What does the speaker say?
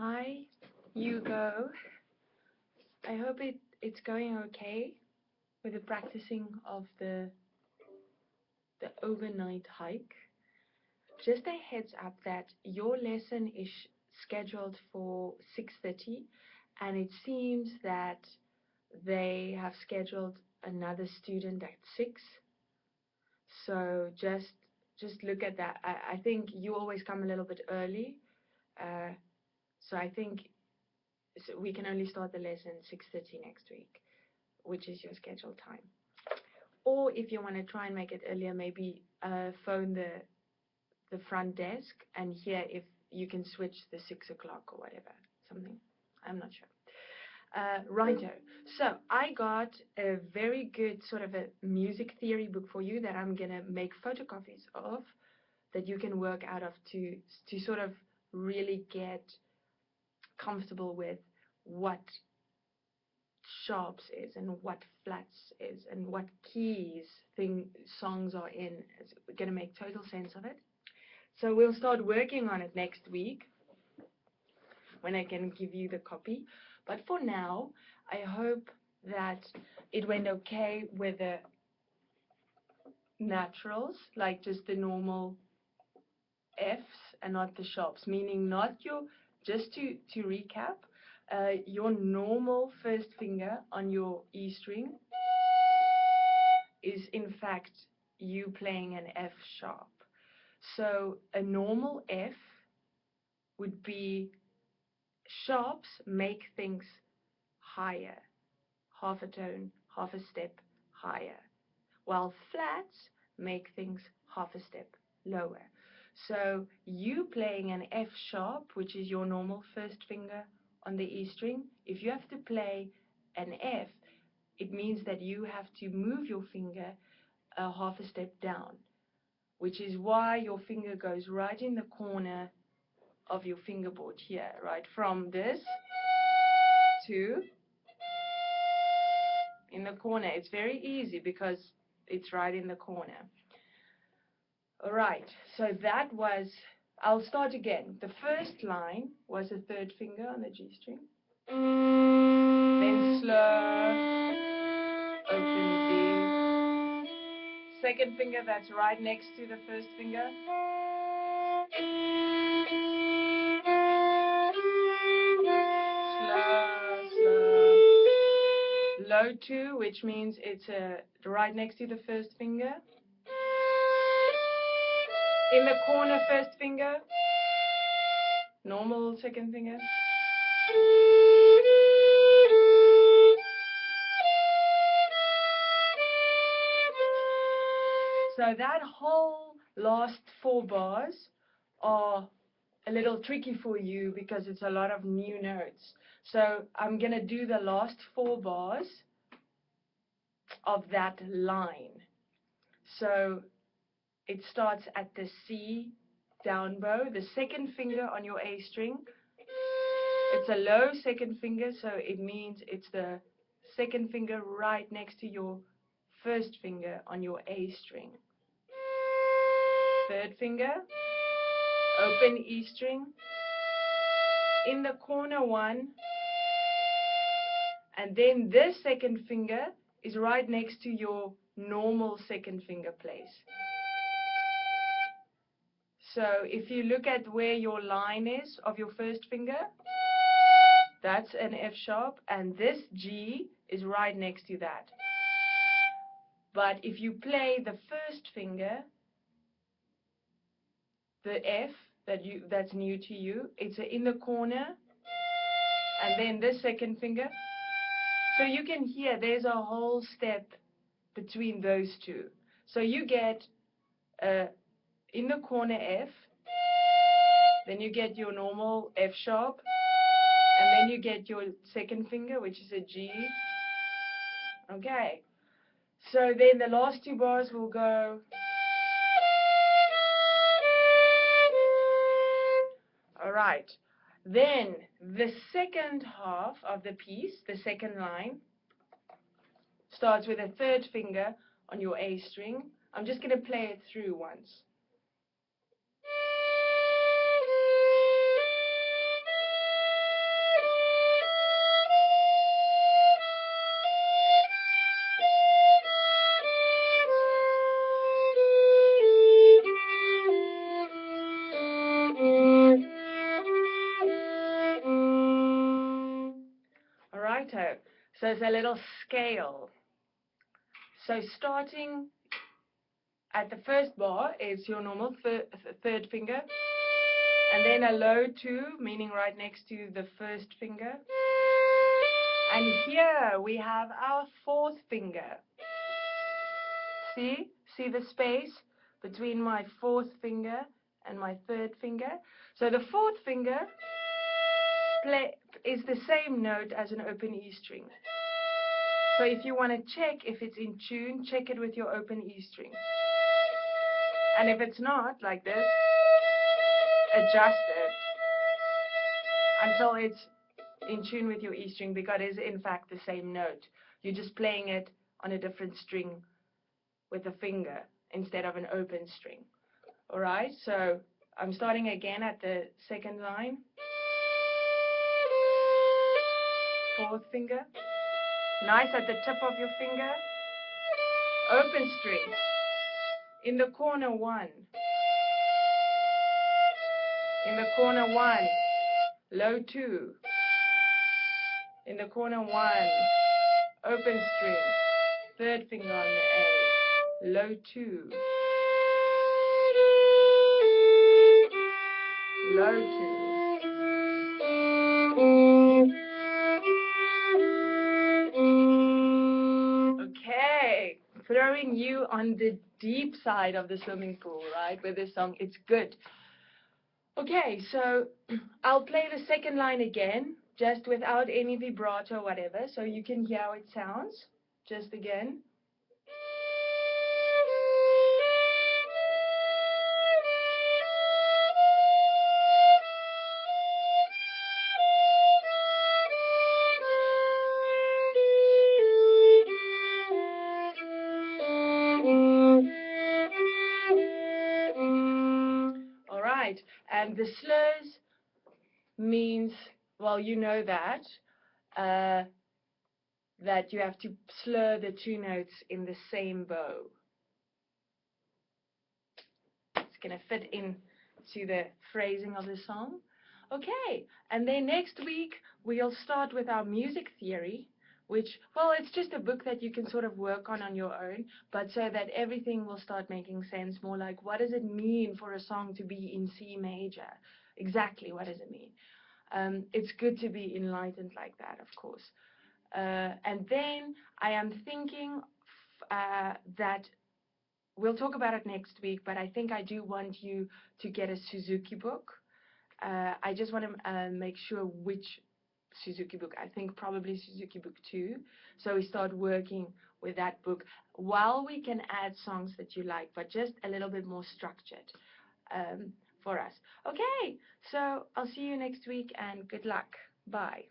Hi, Hugo. I hope it's going okay with the practicing of the overnight hike. Just a heads up that your lesson is scheduled for 6:30, and it seems that they have scheduled another student at 6. So just look at that. I think you always come a little bit early, uh, so I think we can only start the lesson 6:30 next week, which is your scheduled time. Or if you want to try and make it earlier, maybe phone the front desk and hear if you can switch the 6 o'clock or whatever, something. I'm not sure. Righto. So I got a very good sort of a music theory book for you that I'm going to make photocopies of that you can work out of to sort of really get comfortable with what sharps is and what flats is and what keys songs are in. We're going to make total sense of it. So we'll start working on it next week when I can give you the copy. But for now, I hope that it went okay with the naturals, like just the normal Fs and not the sharps, meaning not your, just to recap, your normal first finger on your E string is in fact you playing an F sharp. So a normal F would be sharps make things higher, half a tone, half a step higher, while flats make things half a step lower. So you playing an F sharp, which is your normal first finger on the E string, if you have to play an F, it means that you have to move your finger half a step down, which is why your finger goes right in the corner of your fingerboard here, right from this to in the corner. It's very easy because it's right in the corner. All right, so that was, I'll start again. The first line was a third finger on the G string. Then slow, open D. Second finger that's right next to the first finger. Slow, slow. Low 2, which means it's right next to the first finger. In the corner first finger. Normal second finger. So that whole last 4 bars are a little tricky for you because it's a lot of new notes. So I'm going to do the last 4 bars of that line. So it starts at the C down bow, the second finger on your A string. It's a low second finger, so it means it's the second finger right next to your first finger on your A string. Third finger, open E string, in the corner 1, and then this second finger is right next to your normal second finger place. So if you look at where your line is of your first finger, that's an F sharp, and this G is right next to that. But if you play the first finger, the F that's new to you, it's in the corner, and then this second finger. So you can hear there's a whole step between those two. So you get in the corner F, then you get your normal F sharp, and then you get your second finger, which is a G. Okay. So then the last 2 bars will go. All right. Then the second half of the piece, the second line, starts with a third finger on your A string. I'm just going to play it through once. vibrato. So it's a little scale. So starting at the first bar is your normal third finger, and then a low 2, meaning right next to the first finger. And here we have our fourth finger. See? See the space between my fourth finger and my third finger? So the fourth finger is the same note as an open E string. So if you want to check if it's in tune, check it with your open E string. And if it's not, like this, adjust it until it's in tune with your E string, because it is in fact the same note. You're just playing it on a different string with a finger instead of an open string. Alright, so I'm starting again at the second line. Fourth finger. Nice at the tip of your finger. Open string. In the corner 1. In the corner 1. Low 2. In the corner 1. Open string. Third finger on the A. Low 2. Low 2. Okay, throwing you on the deep side of the swimming pool, right? With this song, it's good. Okay, so I'll play the second line again, just without any vibrato or whatever, so you can hear how it sounds. Just again. All right, and the slurs means, well, you know that you have to slur the two notes in the same bow. It's going to fit in to the phrasing of the song. Okay, and then next week we'll start with our music theory, which, well, it's just a book that you can sort of work on your own, but so that everything will start making sense, more like what does it mean for a song to be in C major? Exactly, what does it mean? It's good to be enlightened like that, of course. And then I am thinking that we'll talk about it next week, but I think I do want you to get a Suzuki book. I just want to make sure which Suzuki book. I think probably Suzuki book 2. So we start working with that book while we can add songs that you like, but just a little bit more structured for us. Okay, so I'll see you next week and good luck. Bye.